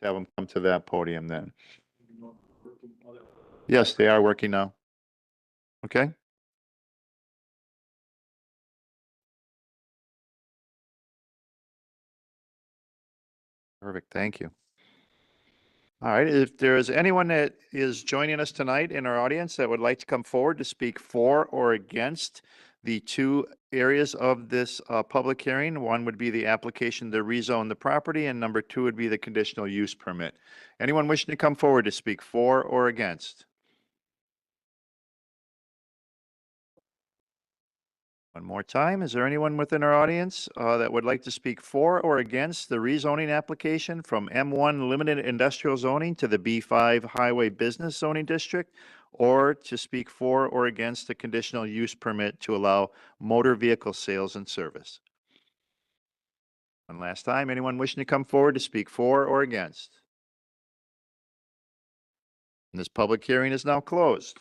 have them come to that podium then. Yes, they are working now. Okay. Perfect. Thank you. All right. If there is anyone that is joining us tonight in our audience that would like to come forward to speak for or against the two areas of this public hearing, one would be the application to rezone the property, and number two would be the conditional use permit. Anyone wishing to come forward to speak for or against? One more time, is there anyone within our audience that would like to speak for or against the rezoning application from M1 Limited Industrial Zoning to the B5 Highway Business Zoning District, or to speak for or against the conditional use permit to allow motor vehicle sales and service? One last time, anyone wishing to come forward to speak for or against? And this public hearing is now closed.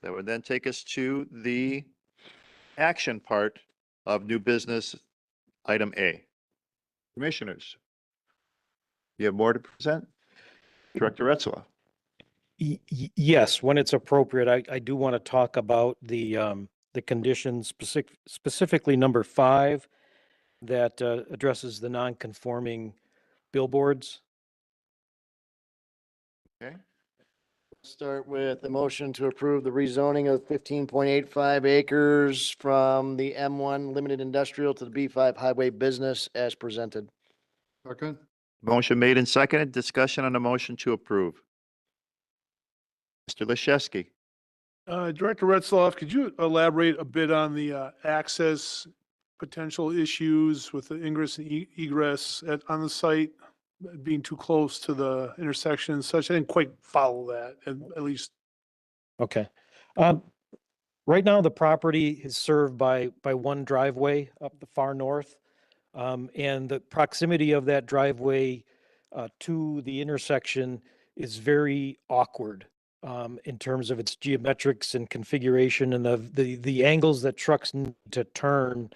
That would then take us to the action part of new business, item A. Commissioners, you have more to present? Director Retzela. Yes, when it's appropriate, I do want to talk about the conditions, specifically number 5, that addresses the non-conforming billboards. Okay. Start with the motion to approve the rezoning of 15.85 acres from the M1 Limited Industrial to the B5 Highway Business as presented. Second. Motion made and seconded. Discussion on the motion to approve. Mr. Leshevsky. Director Retzloff, could you elaborate a bit on the access potential issues with the ingress and egress on the site being too close to the intersection and such? I didn't quite follow that, at least. Okay. Right now, the property is served by one driveway up the far north. And the proximity of that driveway to the intersection is very awkward in terms of its geometrics and configuration, and the angles that trucks need to turn.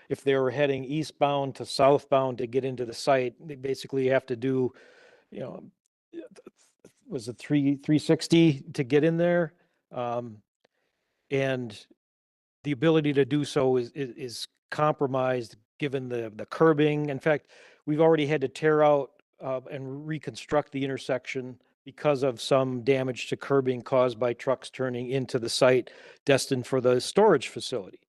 If they were heading eastbound to southbound to get into the site, they basically have to do, was it 360 to get in there? And the ability to do so is compromised given the curbing. In fact, we've already had to tear out and reconstruct the intersection because of some damage to curbing caused by trucks turning into the site destined for the storage facility.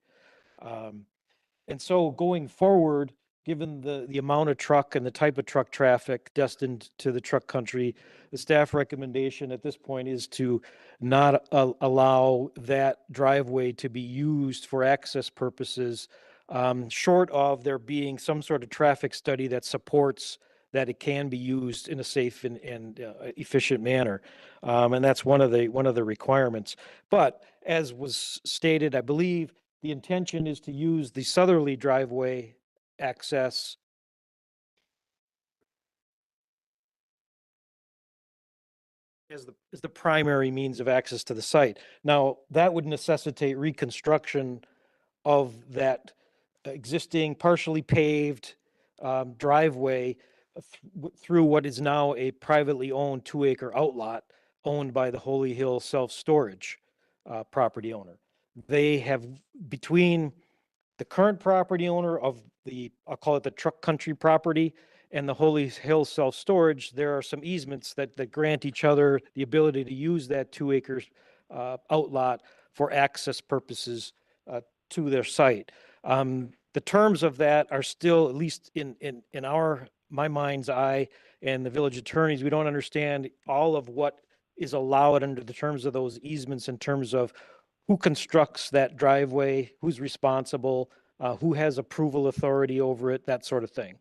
And so going forward, given the amount of truck and the type of truck traffic destined to the truck country, the staff recommendation at this point is to not allow that driveway to be used for access purposes, short of there being some sort of traffic study that supports that it can be used in a safe and efficient manner. And that's one of the requirements. But as was stated, I believe the intention is to use the southerly driveway access as the primary means of access to the site. Now, that would necessitate reconstruction of that existing partially paved driveway through what is now a privately owned 2-acre outlot owned by the Holy Hill Self-Storage property owner. They have, between the current property owner of I'll call it the truck country property, and the Holy Hill Self-Storage, there are some easements that grant each other the ability to use that 2 acres outlot for access purposes to their site. The terms of that are still, at least in my mind's eye and the village attorneys, we don't understand all of what is allowed under the terms of those easements in terms of who constructs that driveway, who's responsible, who has approval authority over it, that sort of thing.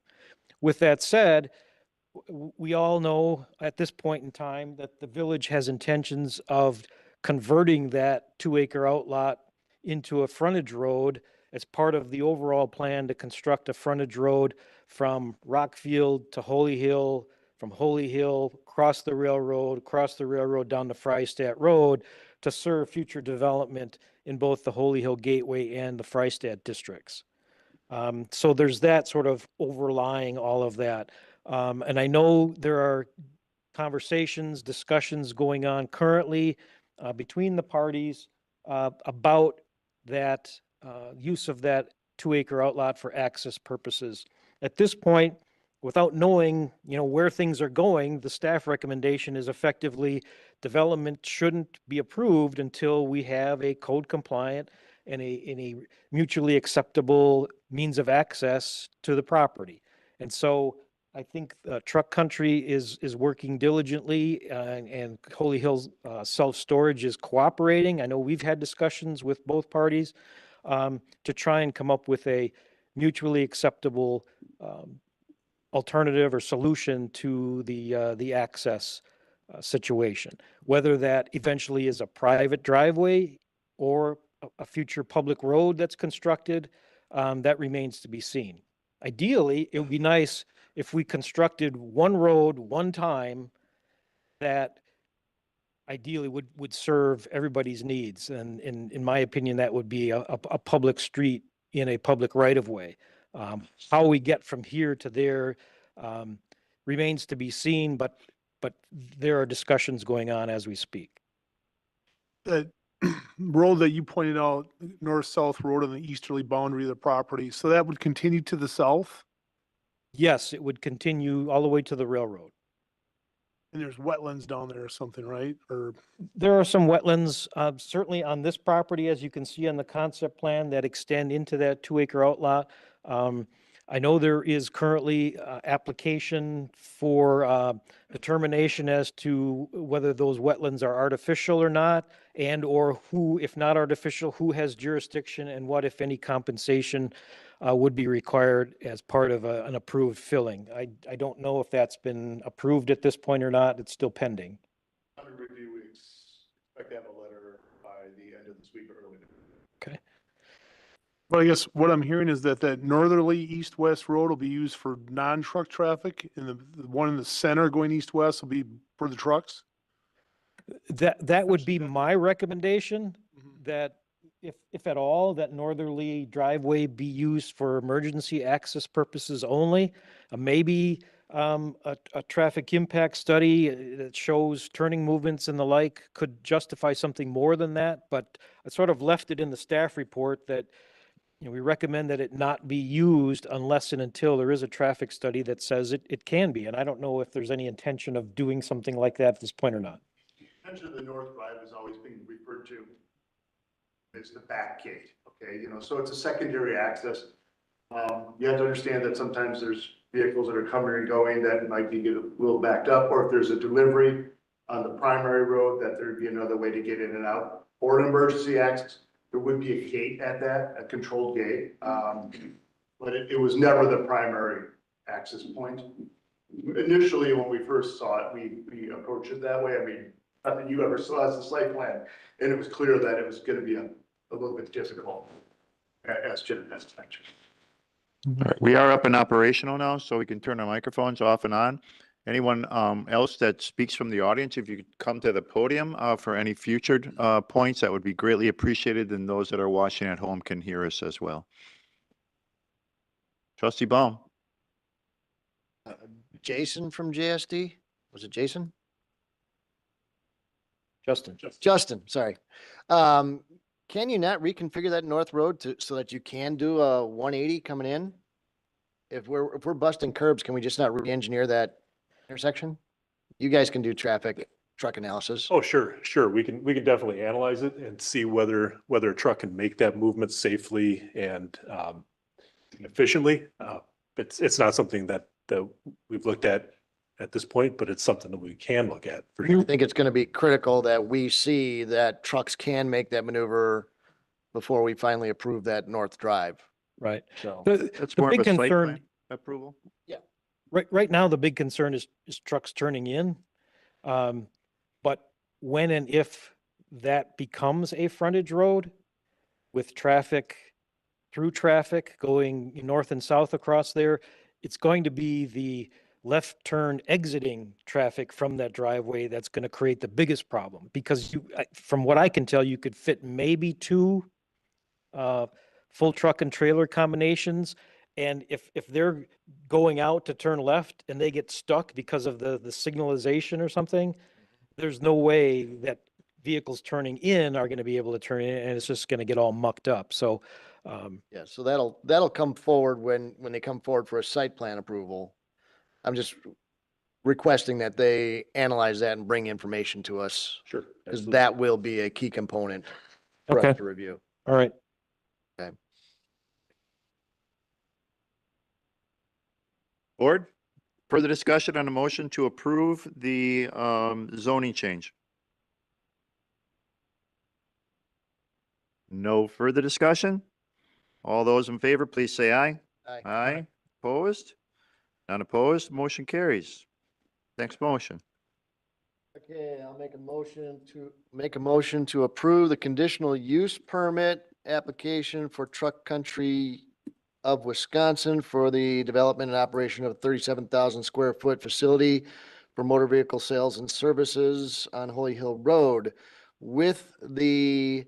With that said, we all know at this point in time that the village has intentions of converting that 2-acre outlot into a frontage road as part of the overall plan to construct a frontage road from Rockfield to Holy Hill, from Holy Hill across the railroad down to Freistadt Road to serve future development in both the Holy Hill Gateway and the Freistadt districts. So there's that sort of overlying all of that. And I know there are conversations, discussions going on currently between the parties about that use of that 2-acre outlot for access purposes. At this point, without knowing, where things are going, the staff recommendation is effectively development shouldn't be approved until we have a code compliant and a mutually acceptable means of access to the property. And so I think Truck Country is working diligently, and Holy Hills Self-Storage is cooperating. I know we've had discussions with both parties to try and come up with a mutually acceptable alternative or solution to the access situation. Whether that eventually is a private driveway or a future public road that's constructed, that remains to be seen. Ideally, it would be nice if we constructed one road one time that ideally would serve everybody's needs. And in my opinion, that would be a public street in a public right of way. How we get from here to there remains to be seen, but there are discussions going on as we speak. That road that you pointed out, north-south road on the easterly boundary of the property, so that would continue to the south? Yes, it would continue all the way to the railroad. And there's wetlands down there or something, right? Or, There are some wetlands, certainly on this property, as you can see on the concept plan, that extend into that 2-acre outlot. I know there is currently application for determination as to whether those wetlands are artificial or not, and or who, if not artificial, who has jurisdiction and what, if any, compensation would be required as part of an approved filling. I don't know if that's been approved at this point or not. It's still pending. Under review, we expect to have a letter by the end of this week or early. Okay. but I guess what I'm hearing is that that northerly east-west road will be used for non-truck traffic, and the one in the center going east-west will be for the trucks? That would be my recommendation, that if at all, that northerly driveway be used for emergency access purposes only. Maybe a traffic impact study that shows turning movements and the like could justify something more than that, but I sort of left it in the staff report that we recommend that it not be used unless and until there is a traffic study that says it can be. And I don't know if there's any intention of doing something like that at this point or not. Mention of the North Drive is always being referred to as the back gate, okay? So it's a secondary access. You have to understand that sometimes there's vehicles that are coming and going that might be get a little backed up, or if there's a delivery on the primary road, that there'd be another way to get in and out, or an emergency access. There would be a gate at that, a controlled gate, but it was never the primary access point. Initially, when we first saw it, we approached it that way. I mean, nothing you ever saw as a site plan, and it was clear that it was going to be a little bit difficult, as Jim has mentioned. All right, we are up and operational now, so we can turn our microphones off and on. Anyone else that speaks from the audience, if you could come to the podium for any future points, that would be greatly appreciated, and those that are watching at home can hear us as well. Trustee Baum. Jason from JSD? Was it Jason? Justin. Sorry. Can you not reconfigure that north road so that you can do a 180 coming in? If we're busting curbs, can we just not re-engineer that intersection? You guys can do truck analysis. Oh, sure. We can definitely analyze it and see whether a truck can make that movement safely and efficiently. It's not something that we've looked at this point, but it's something that we can look at for I sure. think it's going to be critical that we see that trucks can make that maneuver before we finally approve that north drive. Right. So That's The more of big a site concern- plan approval. Right now, the big concern is trucks turning in. But when and if that becomes a frontage road with through traffic going north and south across there, it's going to be the left turn exiting traffic from that driveway that's going to create the biggest problem. Because from what I can tell, you could fit maybe two full truck and trailer combinations, And if they're going out to turn left and they get stuck because of the signalization or something, there's no way that vehicles turning in are going to be able to turn in, and it's just going to get all mucked up. So, Yeah, so that'll come forward when they come forward for a site plan approval. I'm just requesting that they analyze that and bring information to us, Sure. because absolutely. that will be a key component for Okay. us to review. all right. Board, further discussion on the motion to approve the zoning change? No further discussion? All those in favor, please say aye. Aye. Aye. Opposed? None opposed? Motion carries. Next motion. Okay, I'll make a motion to approve the conditional use permit application for Truck Country of Wisconsin for the development and operation of a 37,000 square foot facility for motor vehicle sales and services on Holy Hill Road with the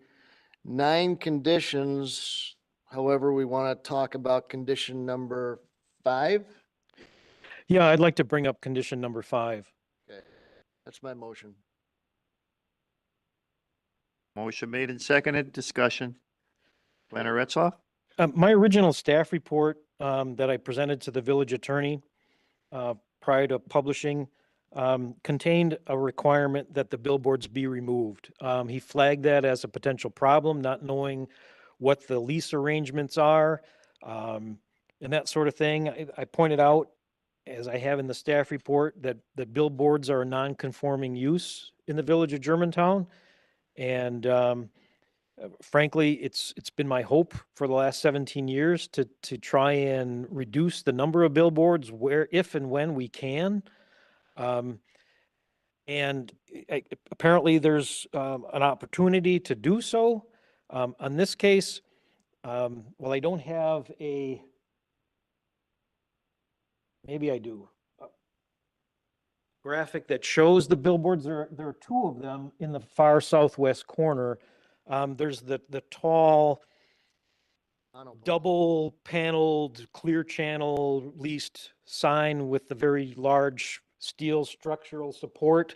9 conditions. However, we want to talk about condition number 5. Yeah, I'd like to bring up condition number 5. Okay, that's my motion. Motion made and seconded. Discussion. Planner Retzloff? My original staff report that I presented to the village attorney prior to publishing contained a requirement that the billboards be removed. He flagged that as a potential problem, not knowing what the lease arrangements are and that sort of thing. I pointed out, as I have in the staff report, that the billboards are a non-conforming use in the village of Germantown. And frankly, it's been my hope for the last 17 years to try and reduce the number of billboards where, if and when we can. And apparently there's an opportunity to do so. On this case, well, I don't have maybe I do, graphic that shows the billboards. There are 2 of them in the far southwest corner. There's the tall, double paneled, clear channel leased sign with the very large steel structural support.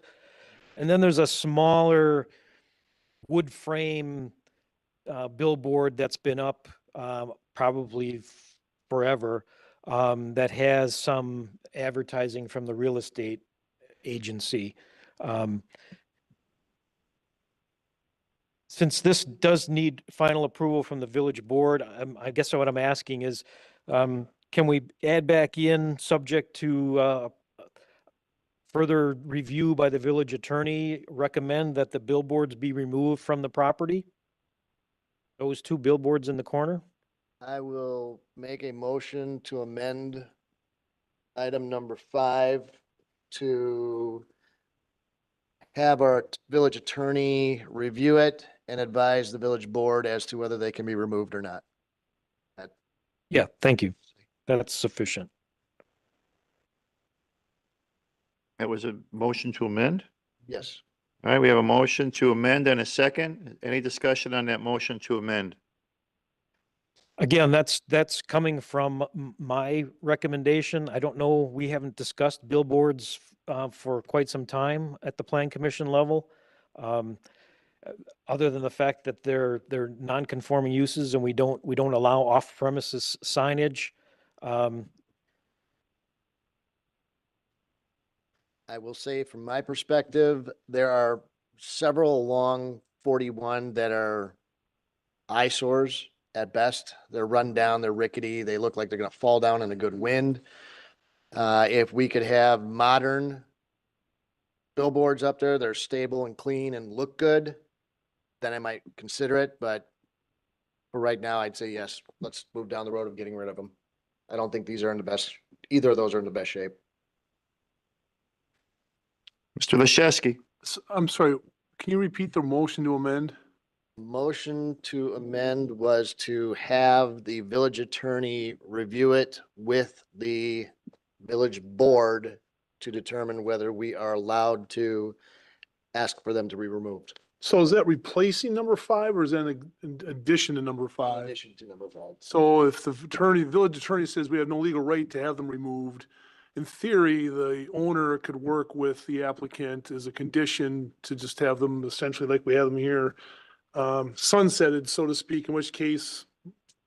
And then there's a smaller wood frame billboard that's been up probably forever that has some advertising from the real estate agency. Since this does need final approval from the village board, I guess what I'm asking is, can we add back in, subject to further review by the village attorney, recommend that the billboards be removed from the property? Those 2 billboards in the corner? I will make a motion to amend item number 5 to have our village attorney review it and advise the village board as to whether they can be removed or not. Yeah, thank you. That's sufficient. That was a motion to amend? Yes. All right, we have a motion to amend and a second. Any discussion on that motion to amend? Again, that's coming from my recommendation. I don't know, we haven't discussed billboards for quite some time at the plan commission level. Other than the fact that they're non-conforming uses and we don't allow off premises signage. I will say from my perspective, there are several along 41 that are eyesores at best. They're run down, they're rickety, they look like they're gonna fall down in a good wind. If we could have modern billboards up there, they're stable and clean and look good, then I might consider it, but for right now, I'd say yes, let's move down the road of getting rid of them. I don't think these are in the best, either of those are in the best shape. Mr. Lashesky? I'm sorry, can you repeat the motion to amend? Motion to amend was to have the village attorney review it with the village board to determine whether we are allowed to ask for them to be removed. So is that replacing number 5 or is that an addition to number In 5? addition to number 5. So if the village attorney says we have no legal right to have them removed, in theory, the owner could work with the applicant as a condition to just have them essentially like we have them here, sunsetted, so to speak, in which case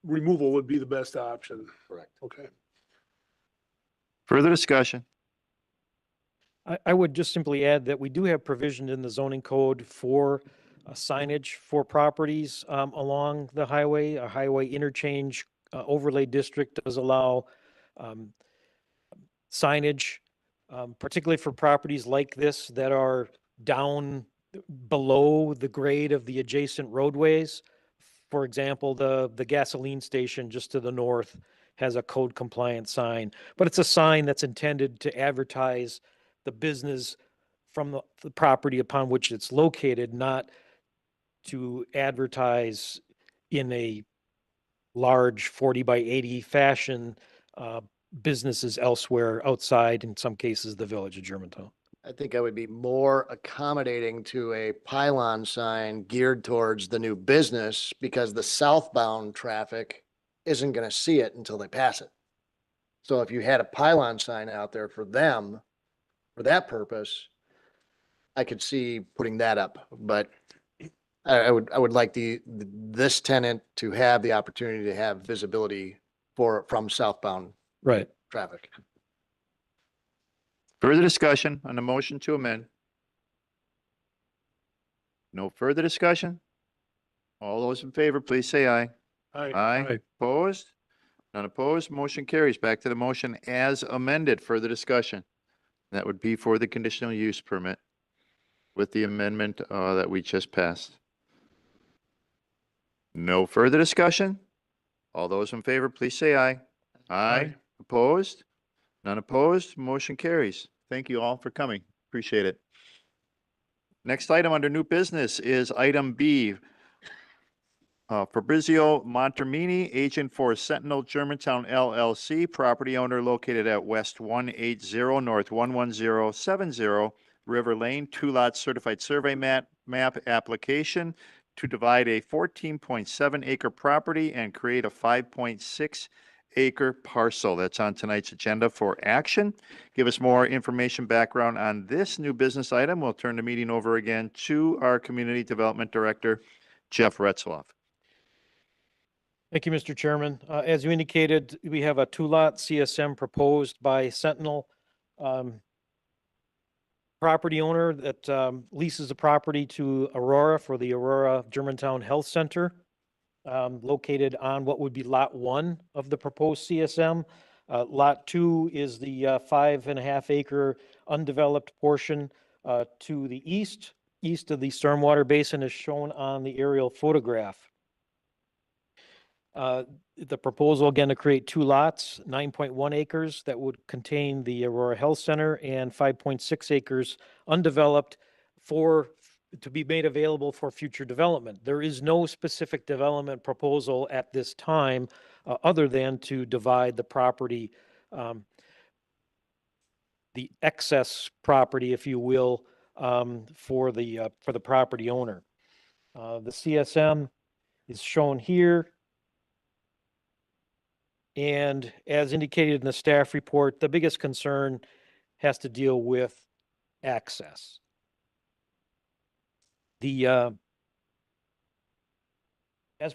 removal would be the best option. Correct. Okay. Further discussion? I would just simply add that we do have provision in the zoning code for signage for properties along the highway. A highway interchange overlay district does allow signage, particularly for properties like this that are down below the grade of the adjacent roadways. For example, the gasoline station just to the north has a code compliant sign, but it's a sign that's intended to advertise the business from the property upon which it's located, not to advertise in a large 40 by 80 fashion businesses elsewhere outside, in some cases, the village of Germantown. I think I would be more accommodating to a pylon sign geared towards the new business because the southbound traffic isn't going to see it until they pass it. So if you had a pylon sign out there for them, for that purpose, I could see putting that up, but I would like this tenant to have the opportunity to have visibility from southbound Right. traffic. Further discussion on the motion to amend? No further discussion? All those in favor, please say aye. Aye. Aye. Opposed? None opposed. Motion carries. Back to the motion as amended. Further discussion? That would be for the conditional use permit with the amendment that we just passed. No further discussion? All those in favor, please say aye. Aye. Opposed? None opposed. Motion carries. Thank you all for coming. Appreciate it. Next item under new business is item B. Fabrizio Montermini, agent for Sentinel Germantown LLC, property owner located at West 180 North 11070 River Lane, 2-lot certified survey map application to divide a 14.7 acre property and create a 5.6 acre parcel. That's on tonight's agenda for action. Give us more information, background on this new business item. We'll turn the meeting over again to our Community Development Director, Jeff Retzloff. Thank you, Mr. Chairman. As you indicated, we have a 2-lot CSM proposed by Sentinel. Property owner that leases the property to Aurora for the Aurora Germantown Health Center, located on what would be Lot 1 of the proposed CSM. Lot 2 is the 5.5 acre undeveloped portion to the east of the stormwater basin as shown on the aerial photograph. The proposal again to create 2 lots, 9.1 acres that would contain the Aurora Health Center and 5.6 acres undeveloped to be made available for future development. There is no specific development proposal at this time other than to divide the property, the excess property, if you will, for the property owner. The CSM is shown here. And as indicated in the staff report, the biggest concern has to deal with access. As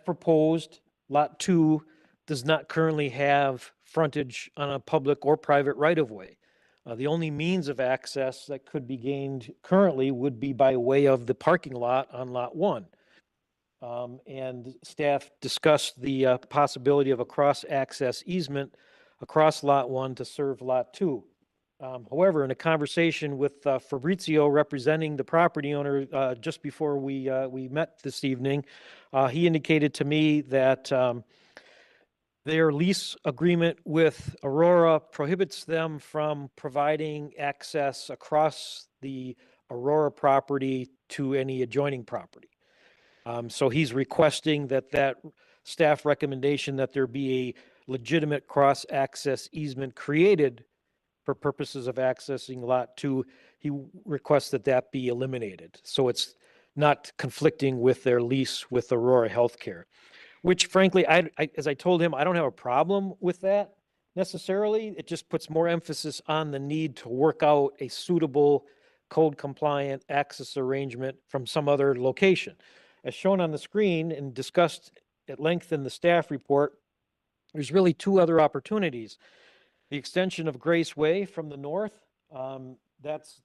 proposed, Lot 2 does not currently have frontage on a public or private right-of-way. The only means of access that could be gained currently would be by way of the parking lot on Lot 1. And staff discussed the possibility of a cross-access easement across Lot 1 to serve Lot 2. However, in a conversation with Fabrizio representing the property owner just before we met this evening, he indicated to me that their lease agreement with Aurora prohibits them from providing access across the Aurora property to any adjoining property. So he's requesting that staff recommendation that there be a legitimate cross-access easement created for purposes of accessing Lot 2. He requests that be eliminated. So it's not conflicting with their lease with Aurora Healthcare, which frankly, as I told him, I don't have a problem with that necessarily. It just puts more emphasis on the need to work out a suitable code compliant access arrangement from some other location. As shown on the screen and discussed at length in the staff report, there's really two other opportunities. The extension of Grace Way from the north, that's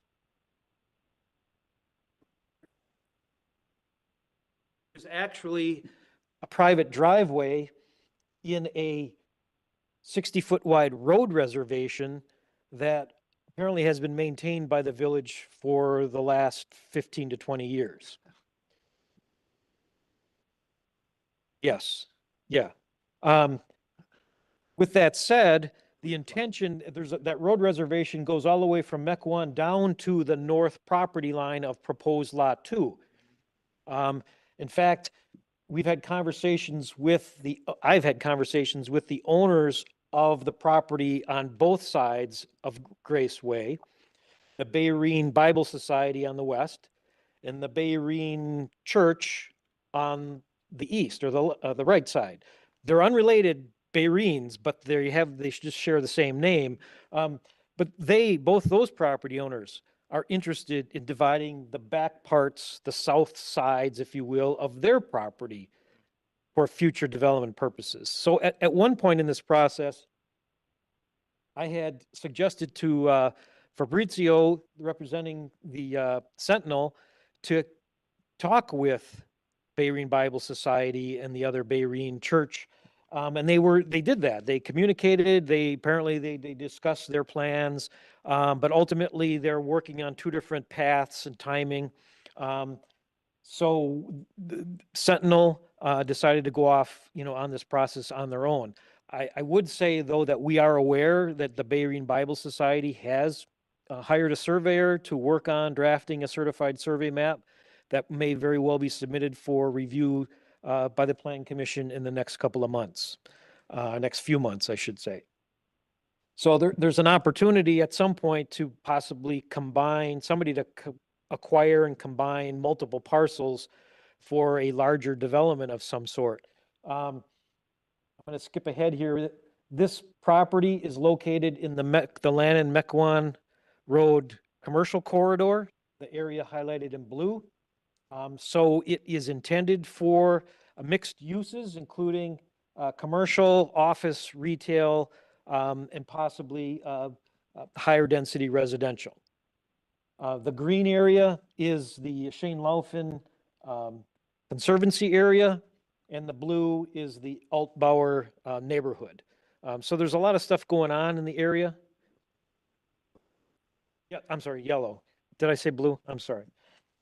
there's actually a private driveway in a 60-foot wide road reservation that apparently has been maintained by the village for the last 15 to 20 years. Yes, yeah. With that said, the intention, that road reservation goes all the way from Mequon down to the north property line of proposed Lot 2. In fact, I've had conversations with the owners of the property on both sides of Grace Way, the Bayrene Bible Society on the west, and the Bayrene Church on the east, or the right side. They're unrelated Bayrenes, but they just share the same name. But both those property owners are interested in dividing the back parts, the south sides, if you will, of their property for future development purposes. So at one point in this process, I had suggested to Fabrizio, representing the Sentinel, to talk with Bayrene Bible Society and the other Bayrene Church. And they did that. They communicated, they discussed their plans, but ultimately they're working on two different paths and timing. So the Sentinel decided to go off, on this process on their own. I would say, though, that we are aware that the Bayrene Bible Society has hired a surveyor to work on drafting a certified survey map that may very well be submitted for review by the Plan Commission in the next couple of months, next few months, I should say. So there's an opportunity at some point to possibly acquire and combine multiple parcels for a larger development of some sort. I'm going to skip ahead here. This property is located in the Lannon-Mequon Road commercial corridor, the area highlighted in blue. So it is intended for mixed uses, including commercial, office, retail, and possibly higher density residential. The green area is the Shane Laufin Conservancy area, and the blue is the Altbauer neighborhood. So there's a lot of stuff going on in the area. Yeah, I'm sorry, yellow. Did I say blue? I'm sorry.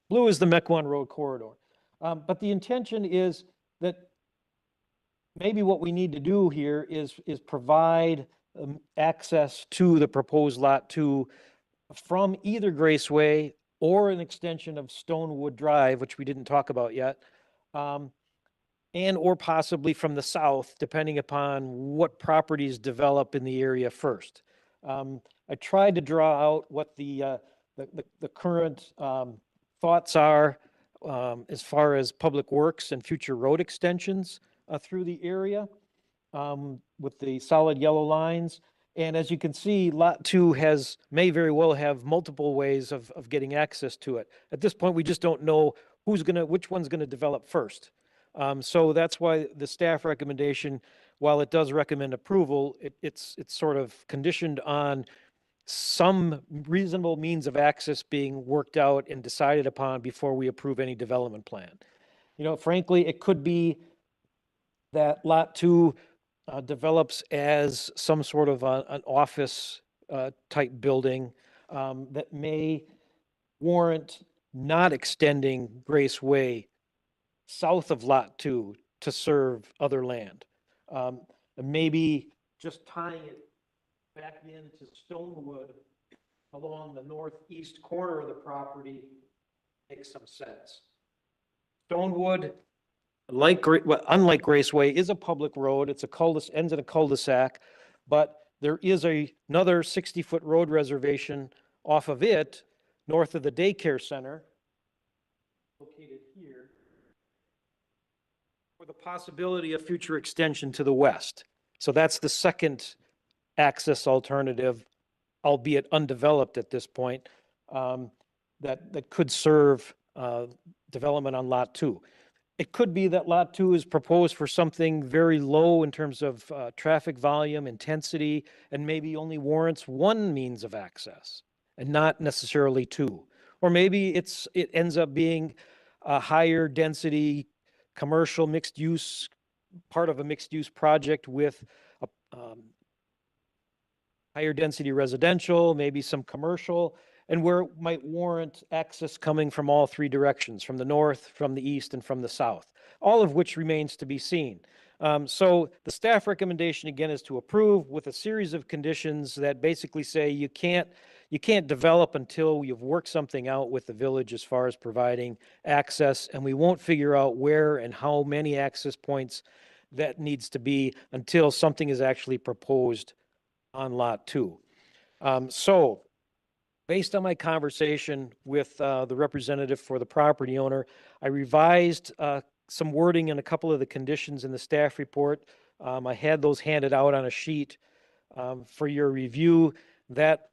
Blue is the Mequon Road corridor. But the intention is that maybe what we need to do here is provide access to the proposed Lot 2 from either Grace Way or an extension of Stonewood Drive, which we didn't talk about yet, and or possibly from the south, depending upon what properties develop in the area first. I tried to draw out what the current thoughts are as far as public works and future road extensions through the area with the solid yellow lines. And as you can see, Lot 2 may very well have multiple ways of getting access to it. At this point, we just don't know which one's gonna develop first. So that's why the staff recommendation, while it does recommend approval, it's sort of conditioned on some reasonable means of access being worked out and decided upon before we approve any development plan. Frankly, it could be that Lot 2 develops as some sort of an office type building that may warrant not extending Grace Way south of Lot 2 to serve other land. And maybe just tying it back into Stonewood along the northeast corner of the property makes some sense. Stonewood, unlike Grace Way, is a public road. It's ends in a cul-de-sac, but there is another 60-foot road reservation off of it, north of the daycare center, located here, for the possibility of future extension to the west. So that's the second access alternative, albeit undeveloped at this point, that could serve development on Lot 2. It could be that Lot 2 is proposed for something very low in terms of traffic volume, intensity, and maybe only warrants one means of access and not necessarily two. Or maybe it ends up being a higher density commercial mixed use, part of a mixed use project with a higher density residential, maybe some commercial, and where it might warrant access coming from all three directions, from the north, from the east, and from the south, all of which remains to be seen. So the staff recommendation again is to approve with a series of conditions that basically say you can't develop until you've worked something out with the village as far as providing access, and we won't figure out where and how many access points that needs to be until something is actually proposed on Lot 2. So based on my conversation with the representative for the property owner, I revised some wording in a couple of the conditions in the staff report. I had those handed out on a sheet for your review. That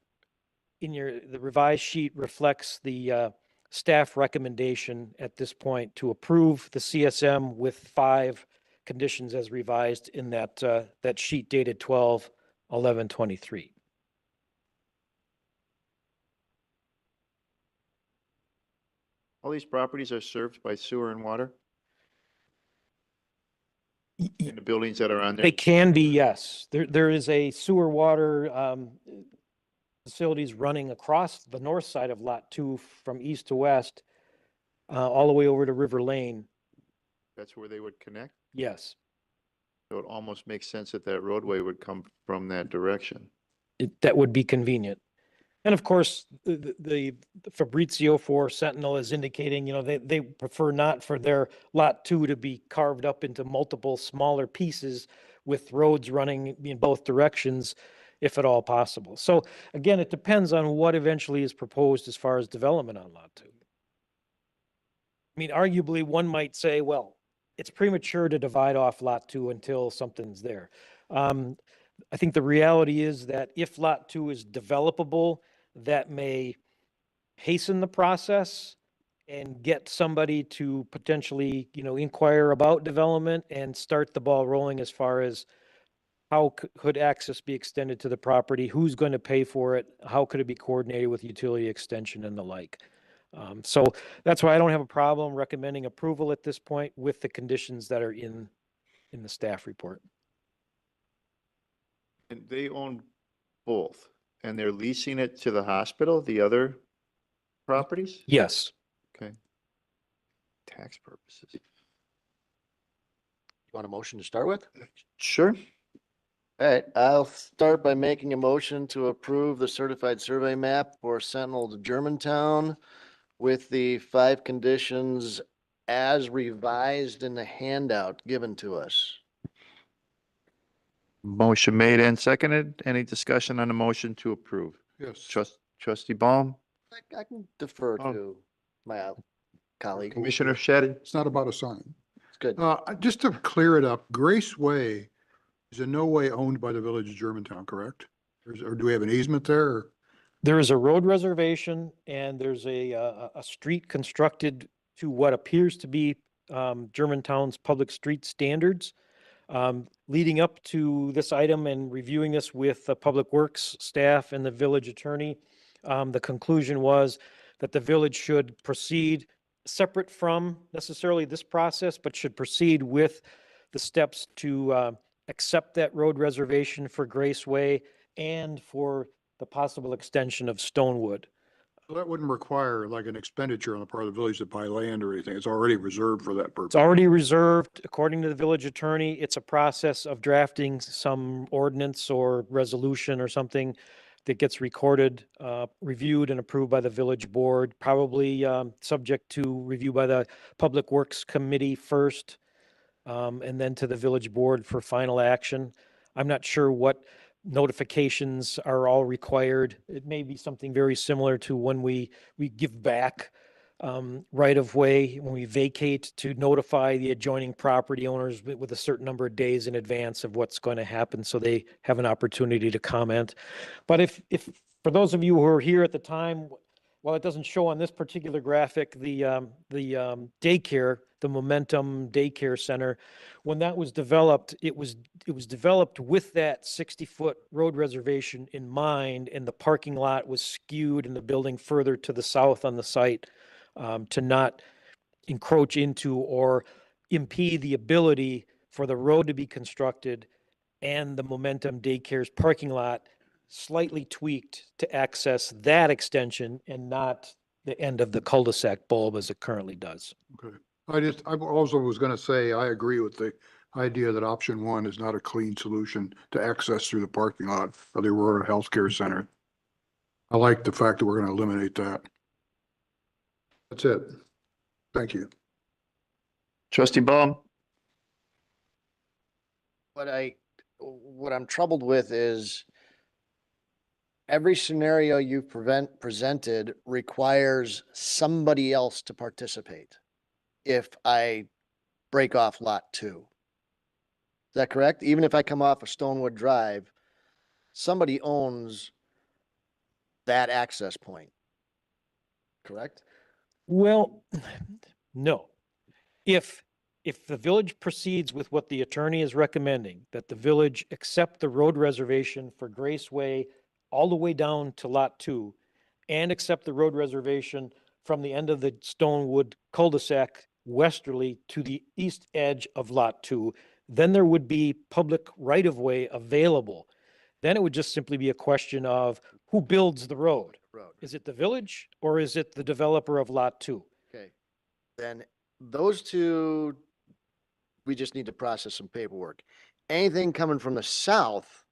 the revised sheet reflects the staff recommendation at this point to approve the CSM with 5 conditions as revised in that sheet dated 12/11/23. All these properties are served by sewer and water in the buildings that are on there? They can be, yes. There is a sewer water facilities running across the north side of Lot 2 from east to west, all the way over to River Lane. That's where they would connect? Yes. So it almost makes sense that that roadway would come from that direction. That would be convenient. And of course, the Fabrizio for Sentinel is indicating, they prefer not for their Lot 2 to be carved up into multiple smaller pieces with roads running in both directions, if at all possible. So again, it depends on what eventually is proposed as far as development on Lot 2. I mean, arguably, one might say, well, it's premature to divide off Lot 2 until something's there. I think the reality is that if Lot 2 is developable, that may hasten the process and get somebody to potentially, inquire about development and start the ball rolling as far as how could access be extended to the property, who's going to pay for it, how could it be coordinated with utility extension and the like. So that's why I don't have a problem recommending approval at this point with the conditions that are in the staff report. And they own both, and they're leasing it to the hospital, the other properties? Yes. Okay. Tax purposes. You want a motion to start with? Sure. All right, I'll start by making a motion to approve the certified survey map for Sentinel to Germantown with the 5 conditions as revised in the handout given to us. Motion made and seconded. Any discussion on the motion to approve? Yes. Trustee Baum, I can defer Oh. to my colleague. Commissioner Shedid. It's not about a sign. It's good. Just to clear it up, Grace Way is in no way owned by the village of Germantown, correct? Or do we have an easement there? Or- There is a road reservation and there's a street constructed to what appears to be Germantown's public street standards. Leading up to this item and reviewing this with the Public Works staff and the village attorney, the conclusion was that the village should proceed separate from necessarily this process, but should proceed with the steps to accept that road reservation for Grace Way and for the possible extension of Stonewood. Well, that wouldn't require like an expenditure on the part of the village to buy land or anything. It's already reserved for that It's purpose. already reserved, according to the village attorney. It's a process of drafting some ordinance or resolution or something that gets recorded, reviewed and approved by the village board, probably subject to review by the Public Works Committee first, and then to the village board for final action. I'm not sure what notifications are all required. It may be something very similar to when we give back right of way when we vacate to notify the adjoining property owners with a certain number of days in advance of what's going to happen, so they have an opportunity to comment. But if for those of you who were here at the time, while it doesn't show on this particular graphic, the daycare, the Momentum Daycare Center, when that was developed, it was developed with that 60-foot road reservation in mind, and the parking lot was skewed and the building further to the south on the site, to not encroach into or impede the ability for the road to be constructed and the Momentum Daycare's parking lot slightly tweaked to access that extension and not the end of the cul-de-sac bulb as it currently does. Okay. I also was gonna say, I agree with the idea that option one is not a clean solution to access through the parking lot of the Aurora Healthcare Center. I like the fact that we're gonna eliminate that. That's it. Thank you. Trustee Baum? What I'm troubled with is every scenario you presented requires somebody else to participate. If I break off lot 2. Is that correct? Even if I come off of Stonewood Drive, somebody owns that access point. Correct? Well, no. If the village proceeds with what the attorney is recommending, that the village accept the road reservation for Graceway all the way down to lot 2, and accept the road reservation from the end of the Stonewood cul-de-sac westerly to the east edge of lot 2, then there would be public right-of-way available. Then it would just simply be a question of who builds the road. Is it the village or is it the developer of lot 2? Okay. Then those two, we just need to process some paperwork. Anything coming from the south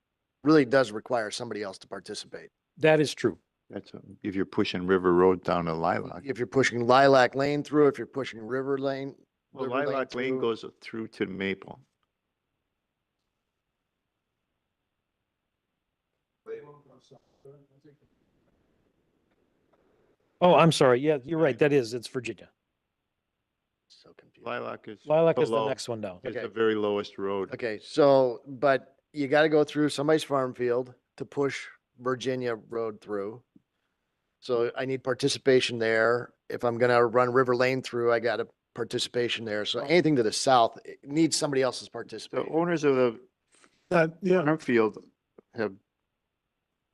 really does require somebody else to participate. That is true. That's if you're pushing River Road down to Lilac. If you're pushing Lilac Lane through, if you're pushing River Lane. Well, River Lilac Lane through. goes through to Maple. Oh, I'm sorry. Yeah, you're right. It's Virginia. So confused. Lilac is. Lilac is the below. next one down. It's Okay. the very lowest road. Okay, so, but you gotta go through somebody's farm field to push Virginia Road through. So I need participation there. If I'm gonna run River Lane through, I got a participation there. So anything to the south, it needs somebody else's The participation. owners of the Yeah, farm field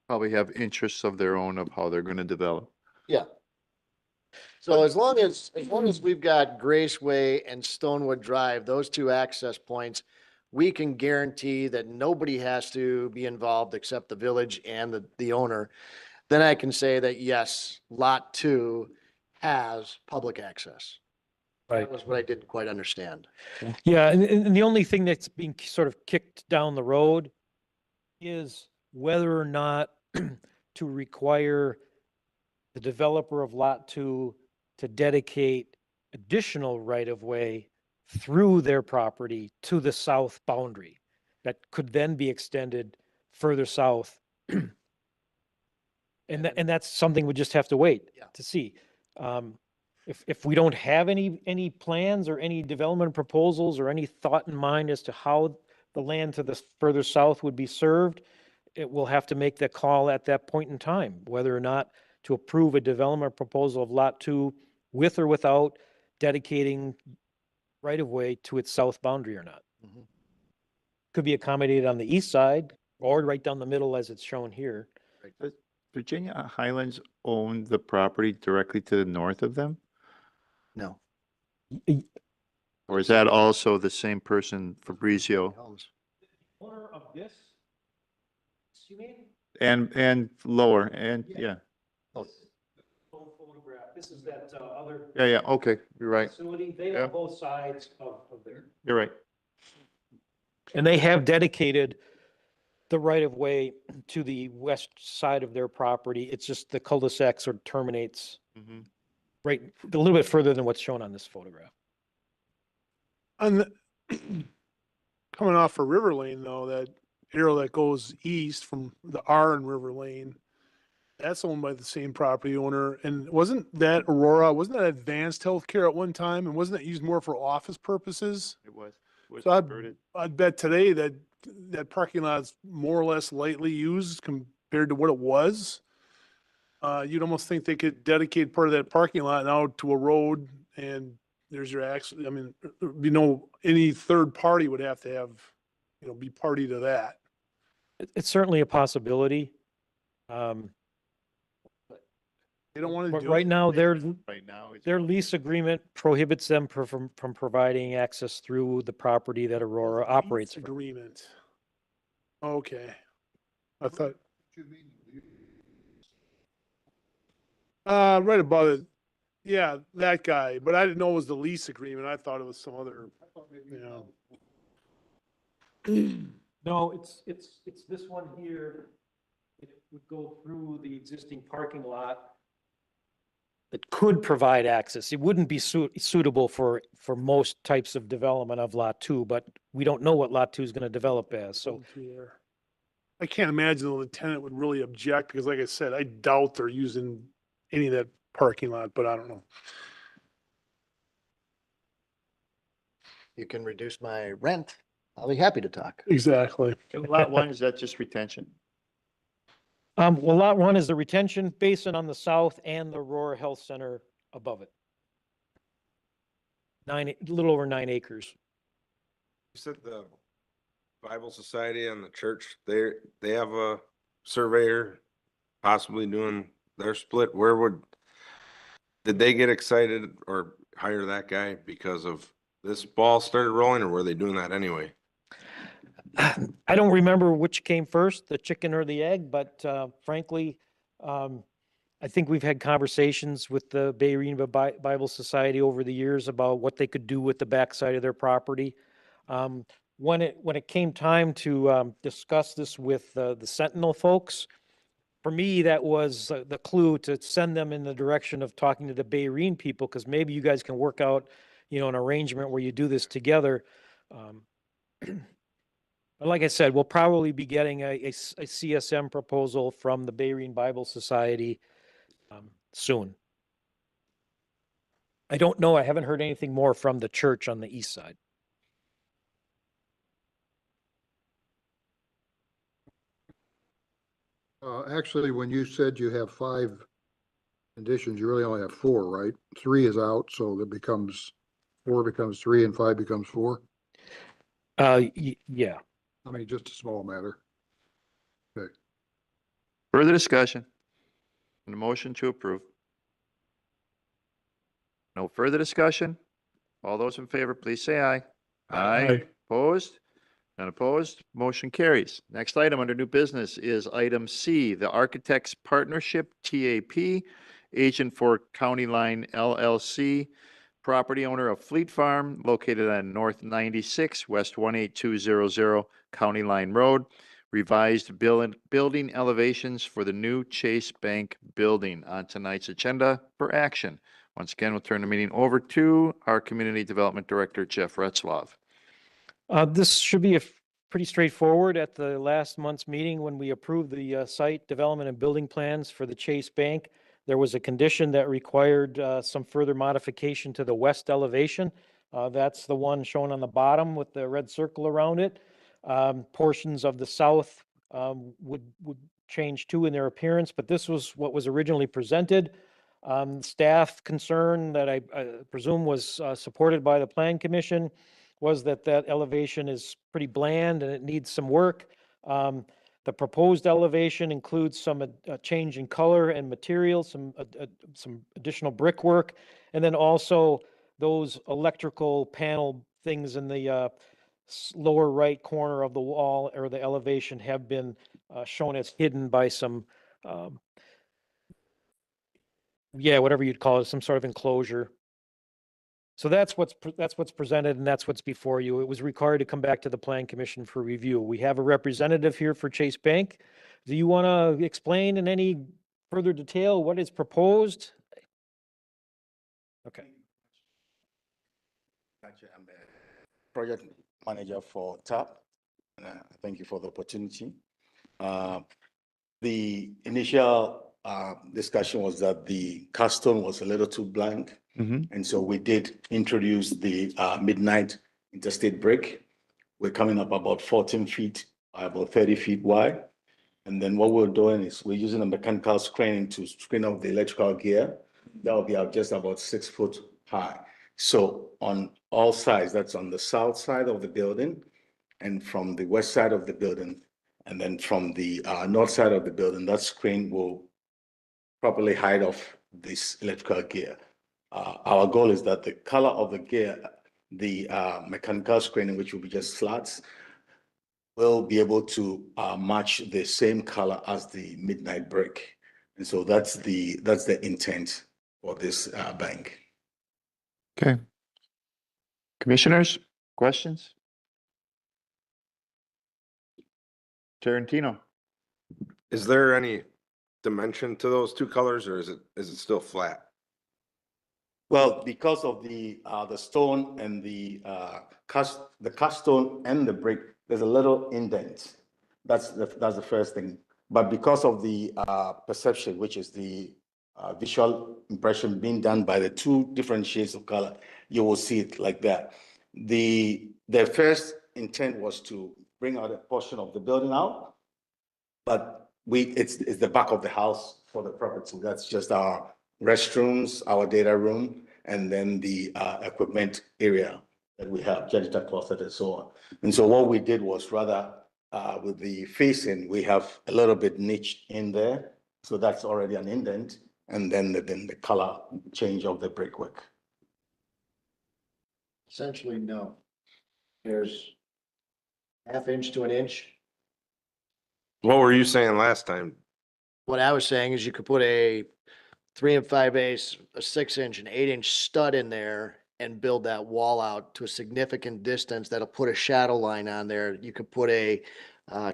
probably have interests of their own of how they're gonna develop. Yeah. So as long as we've got Graceway and Stonewood Drive, those two access points, we can guarantee that nobody has to be involved except the village and the owner. Then I can say that yes, lot 2 has public access. Right. That was what I didn't quite understand. Yeah, and the only thing that's being sort of kicked down the road is whether or not to require the developer of lot 2 to dedicate additional right-of-way through their property to the south boundary that could then be extended further south. And that's something we just have to wait Yeah. to see. If we don't have any plans or any development proposals or any thought in mind as to how the land to the further south would be served, it will have to make that call at that point in time, whether or not to approve a development proposal of lot 2 with or without dedicating right-of-way to its south boundary or not. Mhm. Could be accommodated on the east side or right down the middle as it's shown here. Virginia Highlands owned the property directly to the north of them? No. Or is that also the same person, Fabrizio? Homes. Owner of this? You mean? And lower, and, yeah, Photograph. This is that other yeah, okay, you're right, facility. They Yeah. own both sides of there. you're right. And they have dedicated the right of way to the west side of their property. It's just the cul-de-sac sort of terminates Mhm. right a little bit further than what's shown on this photograph. on the, coming off of River Lane though, that arrow that goes east from the R in River Lane, That's owned by the same property owner. And wasn't that Aurora, wasn't that Advanced Healthcare at one time? And wasn't that used more for office purposes? It was So converted. I'd bet today that that parking lot's more or less lightly used compared to what it was. You'd almost think they could dedicate part of that parking lot now to a road and there's your access. I mean, any third party would have to have, be party to that. It's certainly a possibility. Um, They don't want to But do right it. now, Right now, it's. their lease agreement prohibits them from providing access through the property that Aurora Lease operates from. Agreement. Okay. I thought, right above it. Yeah, that guy, but I didn't know it was the lease agreement. I thought it was some other, No, it's this one here. It would go through the existing parking lot. It could provide access. It wouldn't be suitable for most types of development of Lot 2, but we don't know what Lot 2 is going to develop as, so. I can't imagine the tenant would really object because like I said, I doubt they're using any of that parking lot, but I don't know. You can reduce my rent. I'll be happy to talk. Exactly. Lot 1, is that just retention? Well, Lot 1 is the retention basin on the south and the Aurora Health Center above it. A little over 9 acres. You said the Bible Society and the church, they have a surveyor possibly doing their split. Did they get excited or hire that guy because of this ball started rolling, or were they doing that anyway? I don't remember which came first, the chicken or the egg, but frankly, I think we've had conversations with the Bay Arena Bible Society over the years about what they could do with the backside of their property. When it came time to discuss this with the Sentinel folks, for me, that was the clue to send them in the direction of talking to the Bay Arena people, because maybe you guys can work out, an arrangement where you do this together. But like I said, we'll probably be getting a CSM proposal from the Bay Arena Bible Society soon. I don't know. I haven't heard anything more from the church on the east side. Actually, when you said you have 5 conditions, you really only have 4, right? 3 is out, so that becomes 4 becomes 3 and 5 becomes 4. Yeah. I mean, just a small matter. Further discussion? On the motion to approve? No further discussion? All those in favor, please say aye. Aye. Opposed? None opposed? Motion carries. Next item under new business is item C, the Architects Partnership, TAP, agent for County Line LLC, property owner of Fleet Farm, located on North 96, West 18200 County Line Road. Revised building elevations for the new Chase Bank building on tonight's agenda for action. Once again, we'll turn the meeting over to our Community Development Director, Jeff Retzloff. This should be pretty straightforward. At the last month's meeting, when we approved the site development and building plans for the Chase Bank, there was a condition that required some further modification to the west elevation. That's the one shown on the bottom with the red circle around it. Portions of the south would change too in their appearance, but this was what was originally presented. Staff concern that I presume was supported by the Plan Commission was that elevation is pretty bland and it needs some work. The proposed elevation includes some change in color and material, some additional brickwork, and then also those electrical panel things in the lower right corner of the wall or the elevation have been shown as hidden by some, whatever you'd call it, some sort of enclosure. So that's what's presented and that's what's before you. It was required to come back to the Plan Commission for review. We have a representative here for Chase Bank. Do you want to explain in any further detail what is proposed? Okay. Actually, I'm the project manager for TAP. And, thank you for the opportunity. The initial discussion was that the cast stone was a little too blank. Mhm. And so we did introduce the midnight interstate brick. We're coming up about 14 feet, about 30 feet wide. And then what we're doing is we're using a mechanical screening to screen off the electrical gear. That will be just about 6 foot high. So on all sides, that's on the south side of the building and from the west side of the building. And then from the north side of the building, that screen will properly hide off this electrical gear. Our goal is that the color of the gear, the mechanical screening, which will be just slats, will be able to match the same color as the midnight brick. And so that's the intent for this bank. Okay. Commissioners, questions? Tarantino. Is there any dimension to those two colors or is it still flat? Well, because of the stone and the cast stone and the brick, there's a little indent. That's the first thing. But because of the perception, which is the visual impression being done by the two different shades of color, you will see it like that. The first intent was to bring out a portion of the building out, but it's the back of the house for the property. That's just our restrooms, our data room, and then the equipment area that we have, janitor closet and so on. And so what we did was rather with the facing, we have a little bit niched in there. So that's already an indent. And then the color change of the brickwork. Essentially, no. There's ½ inch to an inch. What were you saying last time? What I was saying is you could put a 3 5/8, a 6 inch, an 8 inch stud in there and build that wall out to a significant distance. That'll put a shadow line on there. You could put a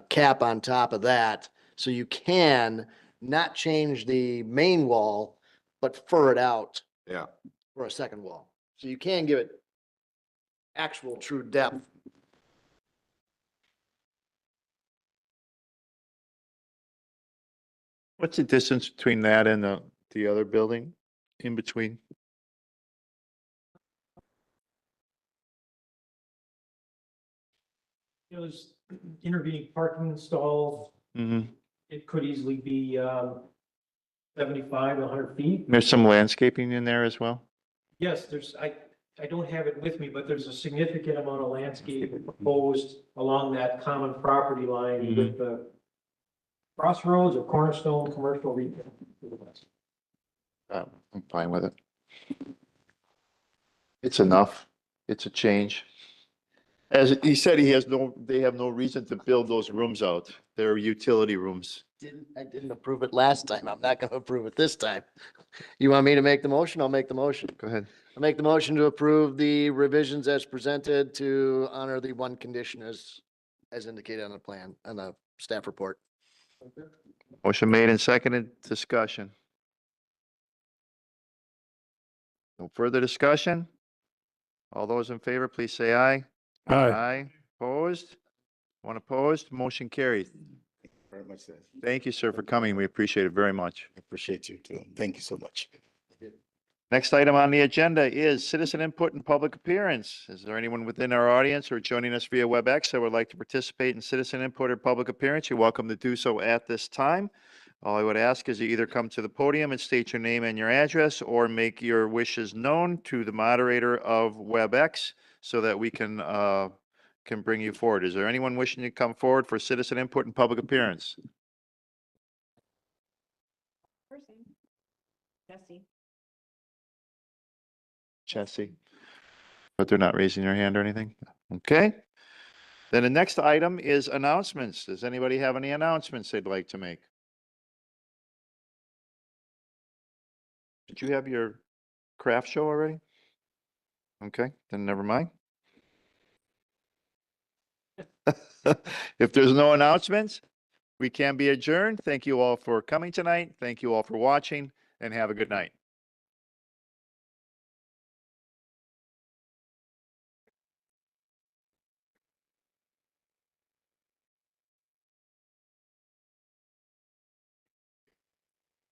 cap on top of that. So you can not change the main wall, but fur it out Yeah. for a second wall. So you can give it actual true depth. What's the distance between that and the other building in between? Those intervening parking stalls, Mm-hmm. it could easily be 75 to 100 feet. There's some landscaping in there as well? Yes, I don't have it with me, but there's a significant amount of landscape proposed along that common property line with the crossroads or Cornerstone Commercial Retail. I'm fine with it. It's enough. It's a change. As he said, they have no reason to build those rooms out. They're utility rooms. I didn't approve it last time. I'm not gonna approve it this time. You want me to make the motion? I'll make the motion. Go ahead. I'll make the motion to approve the revisions as presented to honor the one condition as indicated on the plan, on the staff report. Motion made and seconded. Discussion. No further discussion? All those in favor, please say aye. Aye. Opposed? One opposed? Motion carried. Very much, sir. Thank you, sir, for coming. We appreciate it very much. I appreciate you too. Thank you so much. Next item on the agenda is citizen input and public appearance. Is there anyone within our audience or joining us via WebEx that would like to participate in citizen input or public appearance? You're welcome to do so at this time. All I would ask is you either come to the podium and state your name and your address, or make your wishes known to the moderator of WebEx so that we can bring you forward. Is there anyone wishing to come forward for citizen input and public appearance? Person. Jesse. Jesse. But they're not raising their hand or anything? Okay. Then the next item is announcements. Does anybody have any announcements they'd like to make? Did you have your craft show already? Okay, then never mind. If there's no announcements, we can be adjourned. Thank you all for coming tonight. Thank you all for watching, and have a good night.